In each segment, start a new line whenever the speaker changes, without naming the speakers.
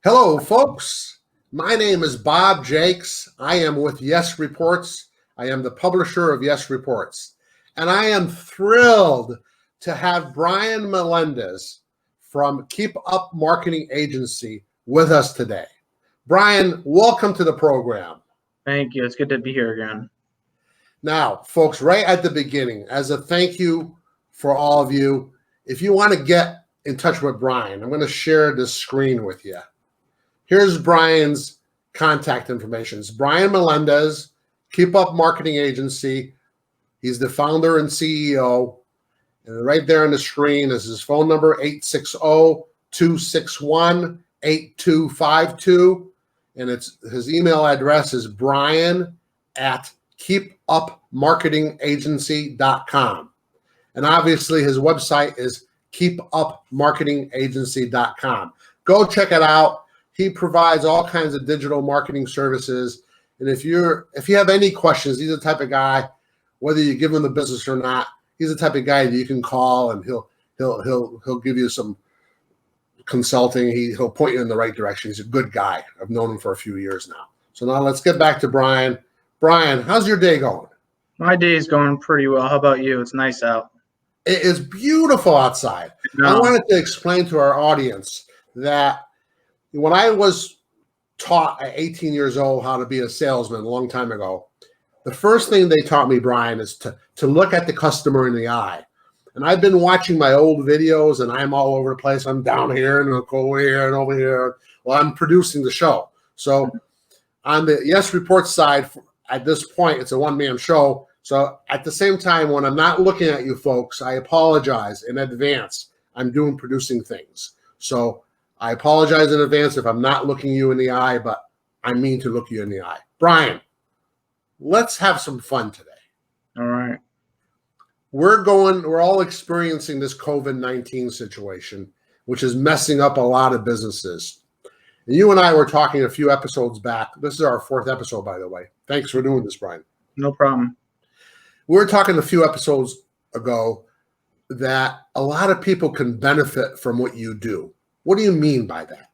Hello, folks. My name is Bob Jakes. I am with Yes Reports. I am the publisher of Yes Reports. And I am thrilled to have Brian Melendez from Keep Up Marketing Agency with us today. Brian, welcome to the program.
Thank you. It's good to be here again.
Now, folks, right at the beginning, as a thank you for all of you, if you want to get in touch with Brian, I'm going to share this screen with you. Here's Brian's contact information. It's Brian Melendez, Keep Up Marketing Agency. He's the founder and CEO. And right there on the screen is his phone number, 860-261-8252. And his email address is brian@keepupmarketingagency.com. And obviously his website is keepupmarketingagency.com. Go check it out. He provides all kinds of digital marketing services. And if you have any questions, he's the type of guy, whether you give him the business or not, he's the type of guy that you can call and he'll give you some consulting. He'll point you in the right direction. He's a good guy. I've known him for a few years now. So now let's get back to Brian. Brian, how's your day going?
My day is going pretty well. How about you? It's nice out.
It is beautiful outside. I wanted to explain to our audience that when I was taught at 18 years old how to be a salesman a long time ago, the first thing they taught me, Brian, is to look at the customer in the eye. And I've been watching my old videos, and I'm all over the place. I'm down here and I'll go over here and over here. Well, I'm producing the show. So on the Yes Report side, at this point, it's a one-man show. So at the same time, when I'm not looking at you folks, I apologize in advance. I'm producing things. So I apologize in advance if I'm not looking you in the eye, but I mean to look you in the eye. Brian, let's have some fun today.
All right.
We're all experiencing this COVID-19 situation, which is messing up a lot of businesses. And you and I were talking a few episodes back. This is our 4th episode, by the way. Thanks for doing this, Brian.
No problem.
We were talking a few episodes ago that a lot of people can benefit from what you do. What do you mean by that?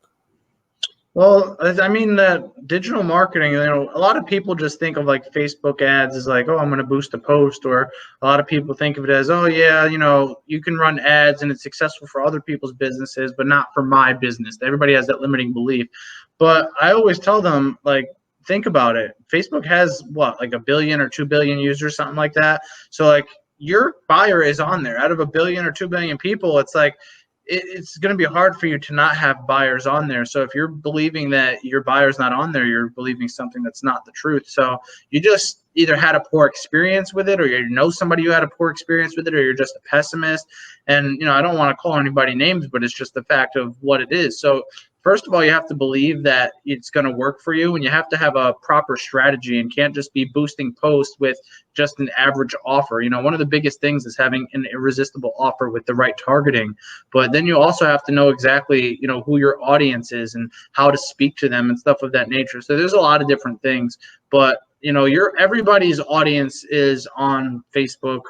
Well, I mean that digital marketing, a lot of people just think of like Facebook ads as like, oh, I'm going to boost a post, or a lot of people think of it as, oh yeah, you can run ads and it's successful for other people's businesses, but not for my business. Everybody has that limiting belief. But I always tell them, like, think about it. Facebook has what, like 1 billion or 2 billion users, something like that. So like your buyer is on there. Out of 1 billion or 2 billion people, it's like, it's going to be hard for you to not have buyers on there. So if you're believing that your buyer's not on there, you're believing something that's not the truth. So you just either had a poor experience with it, or you know somebody who had a poor experience with it, or you're just a pessimist. And, I don't want to call anybody names, but it's just the fact of what it is. So first of all, you have to believe that it's going to work for you, and you have to have a proper strategy and can't just be boosting posts with just an average offer. One of the biggest things is having an irresistible offer with the right targeting, but then you also have to know exactly, who your audience is and how to speak to them and stuff of that nature. So there's a lot of different things, but everybody's audience is on Facebook.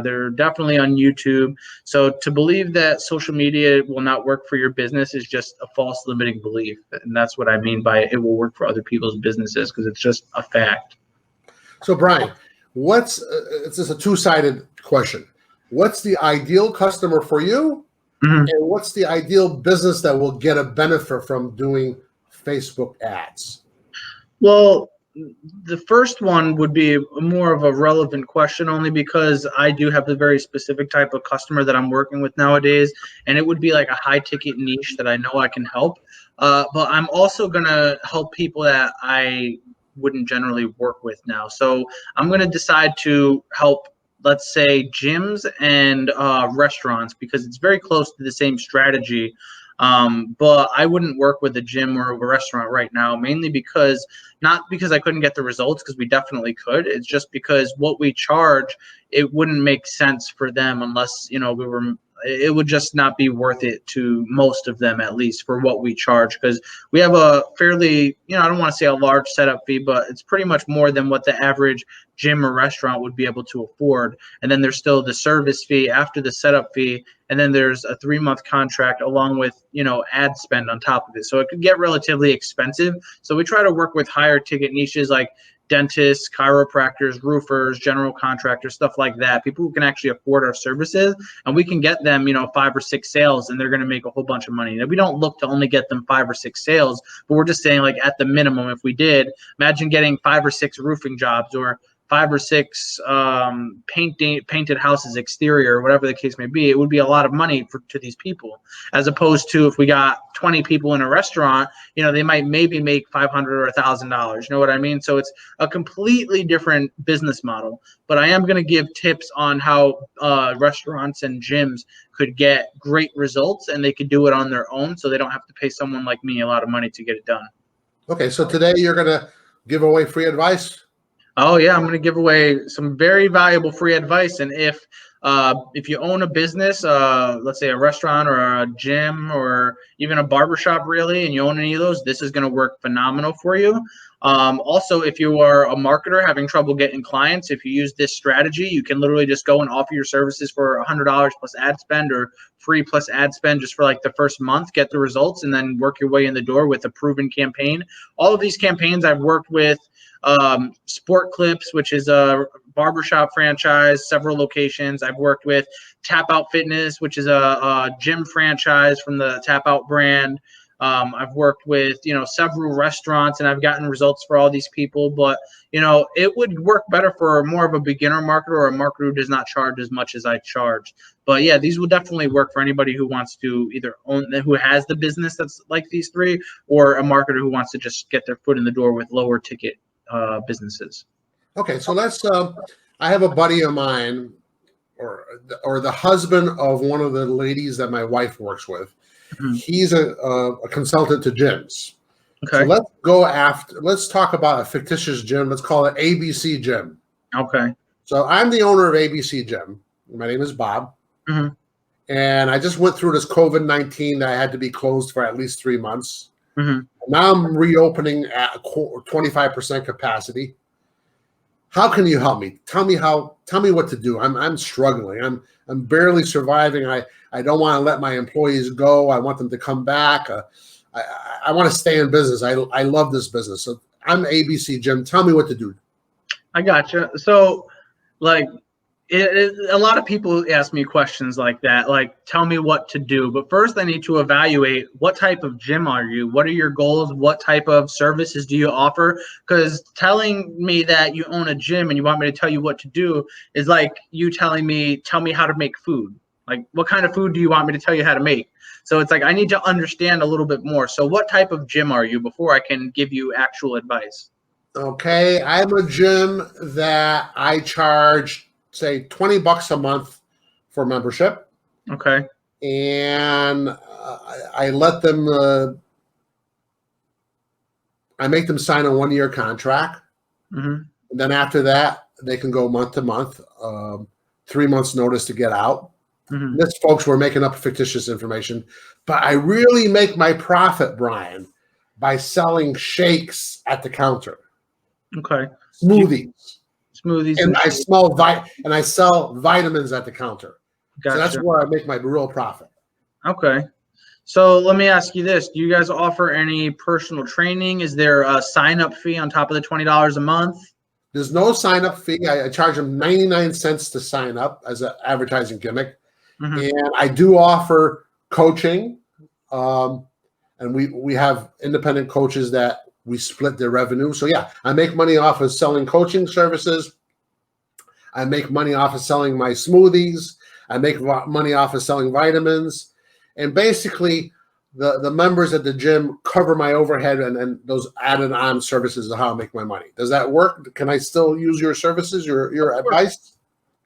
They're definitely on YouTube. So to believe that social media will not work for your business is just a false limiting belief. And that's what I mean by it will work for other people's businesses, because it's just a fact.
So Brian, it's just a two-sided question. What's the ideal customer for you? Mm-hmm. And what's the ideal business that will get a benefit from doing Facebook ads?
Well, the first one would be more of a relevant question, only because I do have a very specific type of customer that I'm working with nowadays, and it would be like a high ticket niche that I know I can help. But I'm also going to help people that I wouldn't generally work with now. So I'm going to decide to help, let's say, gyms and restaurants, because it's very close to the same strategy. But I wouldn't work with a gym or a restaurant right now, mainly because, not because I couldn't get the results, because we definitely could. It's just because what we charge, it wouldn't make sense for them unless, it would just not be worth it to most of them, at least for what we charge, because we have a fairly, I don't want to say a large setup fee, but it's pretty much more than what the average gym or restaurant would be able to afford. And then there's still the service fee after the setup fee. And then there's a 3-month contract along with, ad spend on top of it. So it could get relatively expensive. So we try to work with higher ticket niches like dentists, chiropractors, roofers, general contractors, stuff like that. People who can actually afford our services, and we can get them, 5 or 6 sales, and they're going to make a whole bunch of money. Now, we don't look to only get them 5 or 6 sales, but we're just saying, like, at the minimum, if we did, imagine getting 5 or 6 roofing jobs or 5 or 6 painted houses exterior, or whatever the case may be. It would be a lot of money to these people, as opposed to if we got 20 people in a restaurant, they might maybe make $500 or $1,000. You know what I mean? So it's a completely different business model. But I am going to give tips on how restaurants and gyms could get great results, and they could do it on their own, so they don't have to pay someone like me a lot of money to get it done.
Okay, so today you're going to give away free advice?
Oh yeah, I'm going to give away some very valuable free advice. And if you own a business, let's say a restaurant or a gym or even a barbershop, really, and you own any of those, this is going to work phenomenal for you. Also, if you are a marketer having trouble getting clients, if you use this strategy, you can literally just go and offer your services for $100 plus ad spend, or free plus ad spend just for like the first month, get the results, and then work your way in the door with a proven campaign. All of these campaigns I've worked with Sport Clips, which is a barbershop franchise, several locations. I've worked with Tap Out Fitness, which is a gym franchise from the Tap Out brand. I've worked with, several restaurants, and I've gotten results for all these people. But, it would work better for more of a beginner marketer or a marketer who does not charge as much as I charge. But yeah, these will definitely work for anybody who wants to either who has the business that's like these 3, or a marketer who wants to just get their foot in the door with lower ticket businesses.
Okay, so let's. I have a buddy of mine, or the husband of one of the ladies that my wife works with. Mm-hmm. He's a consultant to gyms. Okay. So let's talk about a fictitious gym. Let's call it ABC Gym.
Okay.
So I'm the owner of ABC Gym. My name is Bob. Mm-hmm. And I just went through this COVID-19 that I had to be closed for at least 3 months. Mm-hmm. Now I'm reopening at 25% capacity. How can you help me? Tell me what to do. I'm struggling. I'm barely surviving. I don't want to let my employees go. I want them to come back. I want to stay in business. I love this business. So I'm ABC Gym. Tell me what to do.
I gotcha. So, a lot of people ask me questions like that, like, tell me what to do. But first, I need to evaluate what type of gym are you? What are your goals? What type of services do you offer? Because telling me that you own a gym and you want me to tell you what to do is like you telling me, tell me how to make food. Like, what kind of food do you want me to tell you how to make? So it's like I need to understand a little bit more. So what type of gym are you before I can give you actual advice?
Okay, I'm a gym that I charge, say, $20 a month for membership.
Okay.
And I let them, I make them sign a 1-year contract. Mm-hmm. And then after that, they can go month to month, 3 months notice to get out. Mm-hmm. This, folks, we're making up fictitious information. But I really make my profit, Brian, by selling shakes at the counter.
Okay.
Smoothies.
And
I sell vitamins at the counter. Gotcha. So that's where I make my real profit.
Okay. So let me ask you this. Do you guys offer any personal training? Is there a sign-up fee on top of the $20 a month?
There's no sign-up fee. I charge them 99 cents to sign up as an advertising gimmick. Mm-hmm. And I do offer coaching. And we have independent coaches that we split their revenue. So yeah, I make money off of selling coaching services. I make money off of selling my smoothies. I make money off of selling vitamins. And basically, the members at the gym cover my overhead, and those added on services are how I make my money. Does that work? Can I still use your services, your advice?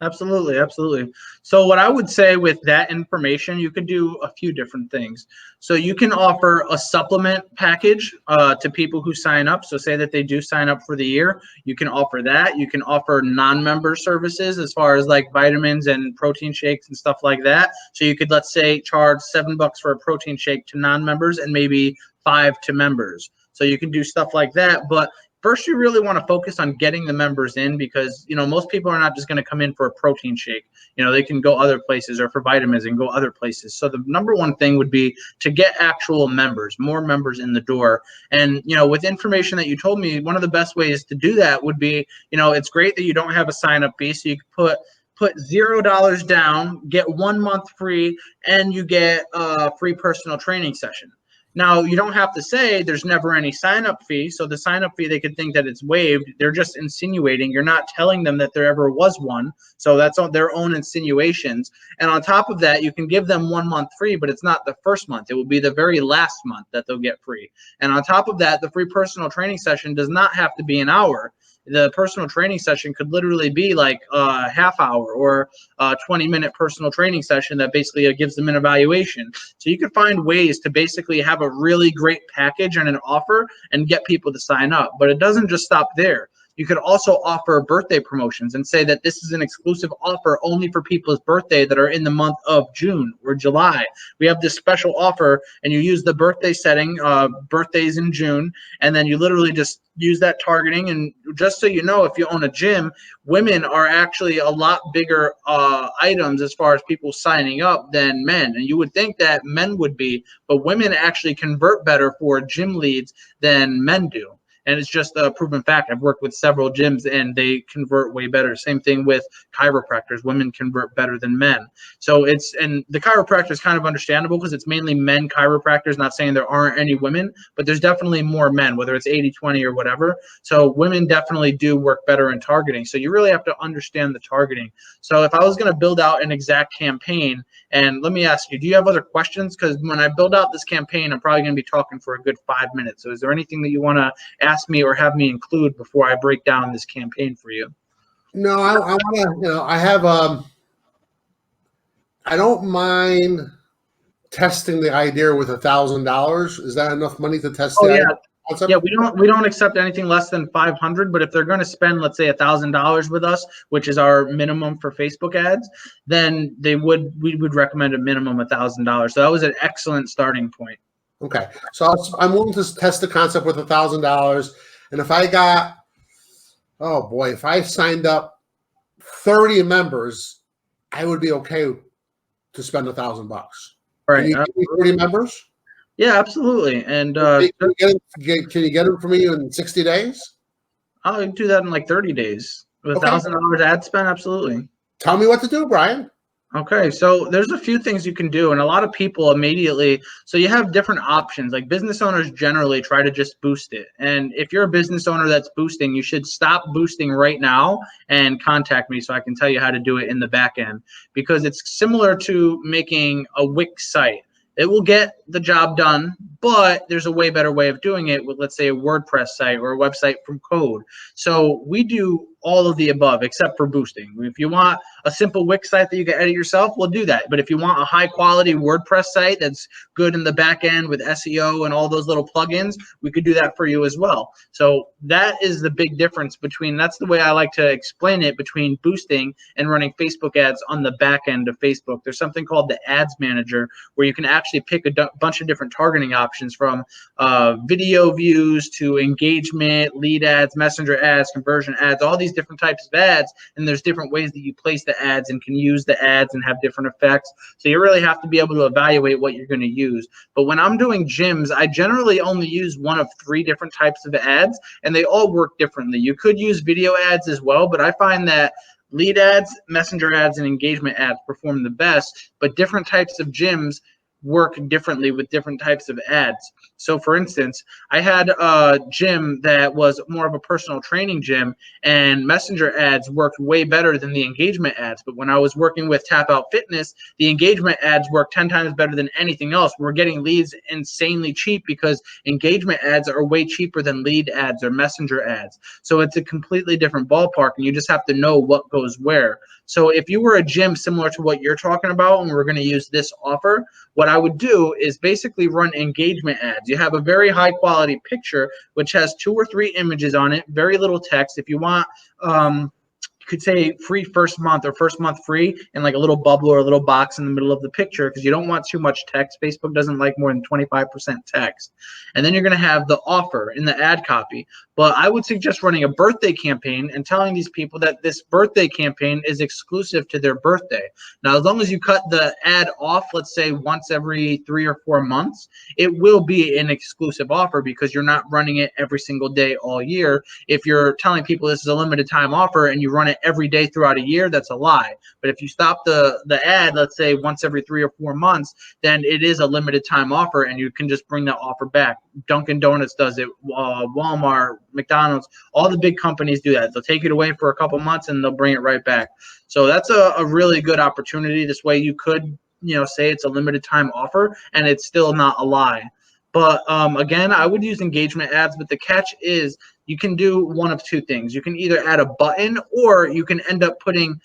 Absolutely, absolutely. So what I would say with that information, you could do a few different things. So you can offer a supplement package to people who sign up. So say that they do sign up for the year, you can offer that. You can offer non-member services as far as like vitamins and protein shakes and stuff like that. So you could, let's say, charge $7 for a protein shake to non-members and maybe $5 to members. So you can do stuff like that. But first you really want to focus on getting the members in, because most people are not just going to come in for a protein shake. They can go other places, or for vitamins and go other places. So the number one thing would be to get actual members, more members in the door. And with information that you told me, one of the best ways to do that would be, it's great that you don't have a sign up fee, so you could put $0 down, get 1 month free, and you get a free personal training session. Now, you don't have to say there's never any sign-up fee. So the sign-up fee, they could think that it's waived. They're just insinuating. You're not telling them that there ever was one. So that's on their own insinuations. And on top of that, you can give them 1 month free, but it's not the first month. It will be the very last month that they'll get free. And on top of that, the free personal training session does not have to be an hour. The personal training session could literally be like a half hour or a 20-minute personal training session that basically gives them an evaluation. So you could find ways to basically have a really great package and an offer and get people to sign up. But it doesn't just stop there. You could also offer birthday promotions and say that this is an exclusive offer only for people's birthday that are in the month of June or July. We have this special offer, and you use the birthday setting, birthdays in June, and then you literally just use that targeting. And just so you know, if you own a gym, women are actually a lot bigger items as far as people signing up than men. And you would think that men would be, but women actually convert better for gym leads than men do. And it's just a proven fact. I've worked with several gyms and they convert way better. Same thing with chiropractors. Women convert better than men. So and the chiropractor is kind of understandable because it's mainly men chiropractors, not saying there aren't any women, but there's definitely more men, whether it's 80-20 or whatever. So women definitely do work better in targeting. So you really have to understand the targeting. So if I was going to build out an exact campaign, and let me ask you, do you have other questions? Because when I build out this campaign, I'm probably going to be talking for a good 5 minutes. So is there anything that you want to ask me or have me include before I break down this campaign for you?
No, I want to, I have, I don't mind testing the idea with $1,000. Is that enough money to test the idea?
Yeah, we don't accept anything less than 500. But if they're going to spend, let's say, $1,000 with us, which is our minimum for Facebook ads, then we would recommend a minimum $1,000. So that was an excellent starting point.
Okay, so I'm willing to test the concept with $1,000, and if I got, oh boy, if I signed up 30 members, I would be okay to spend $1,000.
Right?
Can you give me 30 members?
Yeah, absolutely. And
can you get them for me in 60 days?
I'll do that in like 30 days with $1,000 ad spend. Absolutely.
Tell me what to do, Brian.
Okay, so there's a few things you can do, and a lot of people immediately, so you have different options. Like business owners generally try to just boost it. And if you're a business owner that's boosting, you should stop boosting right now and contact me so I can tell you how to do it in the back end, because it's similar to making a Wix site. It will get the job done, but there's a way better way of doing it with, let's say, a WordPress site or a website from code. So we do all of the above except for boosting. If you want a simple Wix site that you can edit yourself, we'll do that. But if you want a high quality WordPress site that's good in the back end with SEO and all those little plugins, we could do that for you as well. So that is the big difference between, that's the way I like to explain it, between boosting and running Facebook ads on the back end of Facebook. There's something called the Ads Manager where you can actually pick a bunch of different targeting options, from video views to engagement, lead ads, messenger ads, conversion ads, all these different types of ads. And there's different ways that you place the ads and can use the ads and have different effects. So you really have to be able to evaluate what you're going to use. But when I'm doing gyms, I generally only use one of 3 different types of ads, and they all work differently. You could use video ads as well, but I find that lead ads, messenger ads, and engagement ads perform the best, but different types of gyms work differently with different types of ads. So for instance, I had a gym that was more of a personal training gym, and messenger ads worked way better than the engagement ads. But when I was working with Tap Out Fitness, the engagement ads work 10 times better than anything else. We're getting leads insanely cheap because engagement ads are way cheaper than lead ads or messenger ads. So it's a completely different ballpark, and you just have to know what goes where. So if you were a gym similar to what you're talking about, and we're going to use this offer, what I would do is basically run engagement ads. You have a very high quality picture, which has 2 or 3 images on it, very little text. If you want you could say free first month or first month free in like a little bubble or a little box in the middle of the picture, because you don't want too much text. Facebook doesn't like more than 25% text. And then you're going to have the offer in the ad copy. But I would suggest running a birthday campaign and telling these people that this birthday campaign is exclusive to their birthday. Now, as long as you cut the ad off, let's say once every 3 or 4 months, it will be an exclusive offer because you're not running it every single day all year. If you're telling people this is a limited time offer and you run it every day throughout a year, that's a lie. But if you stop the ad, let's say once every 3 or 4 months, then it is a limited time offer and you can just bring that offer back. Dunkin' Donuts does it, Walmart, McDonald's, all the big companies do that. They'll take it away for a couple months and they'll bring it right back. So that's a really good opportunity. This way you could, say it's a limited time offer and it's still not a lie. But again, I would use engagement ads, but the catch is you can do one of two things. You can either add a button or you can end up putting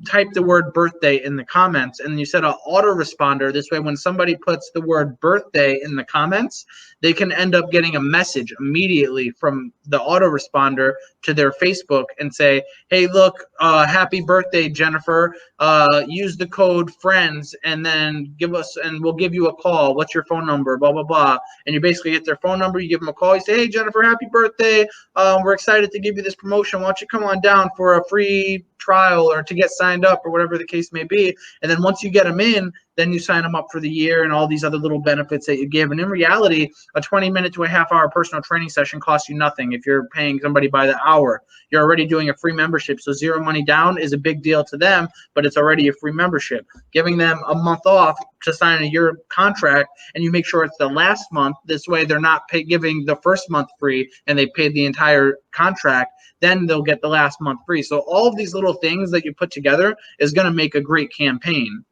type the word birthday in the comments, and you set an autoresponder. This way, when somebody puts the word birthday in the comments, they can end up getting a message immediately from the autoresponder to their Facebook and say, hey, look, happy birthday, Jennifer. Use the code friends and then we'll give you a call. What's your phone number? Blah, blah, blah. And you basically get their phone number. You give them a call. You say, hey, Jennifer, happy birthday. We're excited to give you this promotion. Why don't you come on down for a free trial or to get signed up or whatever the case may be. And then once you get them in, then you sign them up for the year and all these other little benefits that you give. And in reality, a 20-minute to a half-hour personal training session costs you nothing. If you're paying somebody by the hour, you're already doing a free membership. So zero money down is a big deal to them, but it's already a free membership. Giving them a month off to sign a year contract, and you make sure it's the last month. This way they're not giving the first month free and they paid the entire contract. Then they'll get the last month free. So all of these little things that you put together is going to make a great campaign.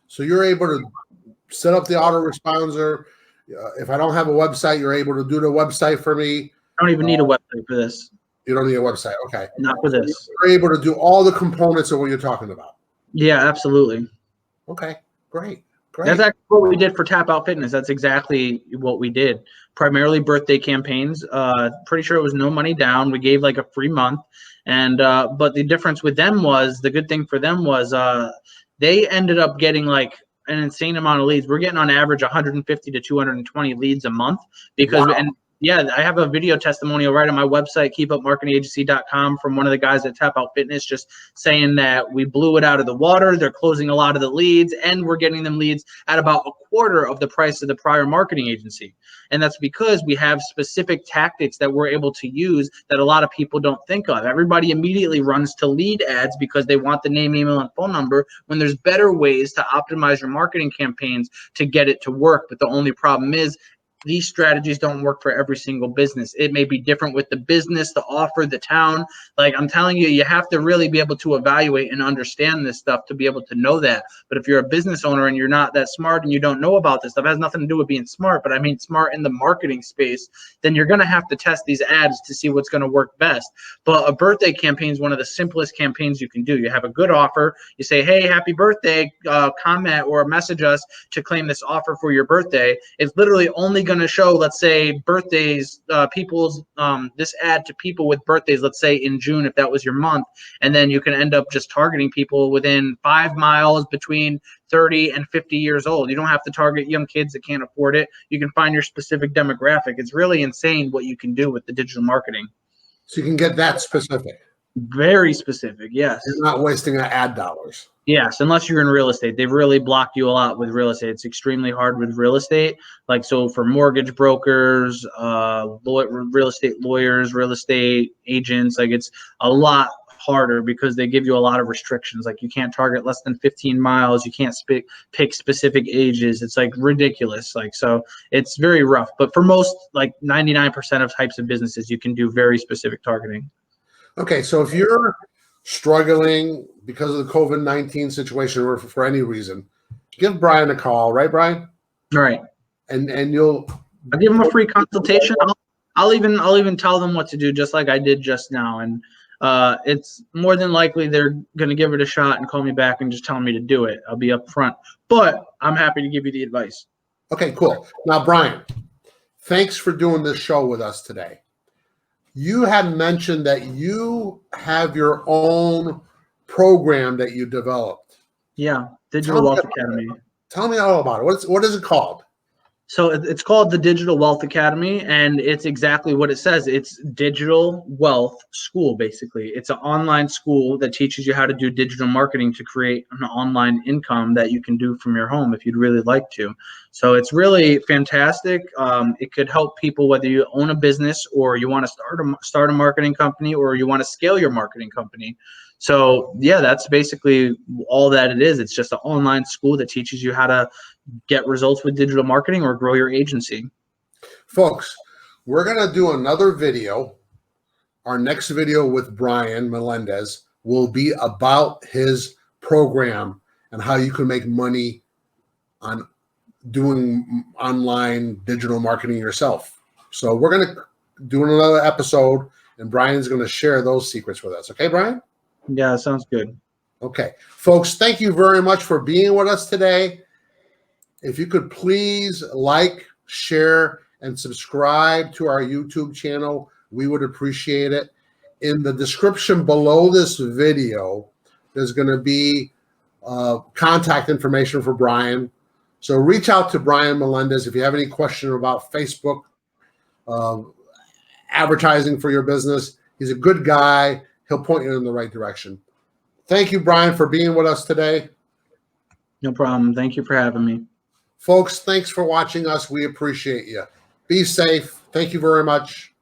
So you're able to set up the autoresponder. If I don't have a website, you're able to do the website for me.
I don't even need a website for this.
You don't need a website. Okay.
Not for this.
You're able to do all the components of what you're talking about.
Yeah, absolutely.
Okay, great. Great.
That's actually what we did for Tap Out Fitness. That's exactly what we did. Primarily birthday campaigns. Pretty sure it was no money down. We gave like a free month. And but the difference with them was, the good thing for them was they ended up getting like an insane amount of leads. We're getting on average 150 to 220 leads a month because, and yeah, I have a video testimonial right on my website, keepupmarketingagency.com, from one of the guys at Tap Out Fitness, just saying that we blew it out of the water. They're closing a lot of the leads, and we're getting them leads at about a quarter of the price of the prior marketing agency. And that's because we have specific tactics that we're able to use that a lot of people don't think of. Everybody immediately runs to lead ads because they want the name, email, and phone number, when there's better ways to optimize your marketing campaigns to get it to work. But the only problem is, these strategies don't work for every single business. It may be different with the business, the offer, the town. Like I'm telling you, you have to really be able to evaluate and understand this stuff to be able to know that. But if you're a business owner and you're not that smart and you don't know about this stuff, it has nothing to do with being smart, but I mean smart in the marketing space, then you're going to have to test these ads to see what's going to work best. But a birthday campaign is one of the simplest campaigns you can do. You have a good offer. You say, hey, happy birthday, comment or message us to claim this offer for your birthday. It's literally only going to show, let's say, birthdays, people's this ad to people with birthdays, let's say in June, if that was your month, and then you can end up just targeting people within 5 miles between 30 and 50 years old. You don't have to target young kids that can't afford it. You can find your specific demographic. It's really insane what you can do with the digital marketing.
So you can get that specific.
Very specific, yes.
You're not wasting ad dollars.
Yes, unless you're in real estate. They've really blocked you a lot with real estate. It's extremely hard with real estate. Like, so for mortgage brokers, real estate lawyers, real estate agents, like it's a lot harder because they give you a lot of restrictions. Like you can't target less than 15 miles. You can't pick specific ages. It's like ridiculous. Like, so it's very rough. But for most, like 99% of types of businesses, you can do very specific targeting.
Okay, so if you're struggling because of the COVID-19 situation or for any reason, give Brian a call, right, Brian?
Right.
And
I'll give them a free consultation. I'll even tell them what to do, just like I did just now. And it's more than likely they're going to give it a shot and call me back and just tell me to do it. I'll be up front, but I'm happy to give you the advice.
Okay, cool. Now, Brian, thanks for doing this show with us today. you had mentioned that you have your own program that you developed.
Yeah, Digital Wealth Academy.
Tell me all about it. What is it called?
So it's called the Digital Wealth Academy, and it's exactly what it says. It's digital wealth school, basically. It's an online school that teaches you how to do digital marketing to create an online income that you can do from your home if you'd really like to. So it's really fantastic. It could help people whether you own a business or you want to start a marketing company or you want to scale your marketing company. So yeah, that's basically all that it is. It's just an online school that teaches you how to get results with digital marketing or grow your agency.
Folks, we're going to do another video. Our next video with Brian Melendez will be about his program and how you can make money on doing online digital marketing yourself. So we're going to do another episode, and Brian's going to share those secrets with us. Okay, Brian?
Yeah, sounds good.
Okay. Folks, thank you very much for being with us today. If you could please like, share, and subscribe to our YouTube channel, we would appreciate it. In the description below this video, there's going to be contact information for Brian. So reach out to Brian Melendez if you have any question about Facebook advertising for your business. He's a good guy. He'll point you in the right direction. Thank you, Brian, for being with us today.
No problem. Thank you for having me.
Folks, thanks for watching us. We appreciate you. Be safe. Thank you very much.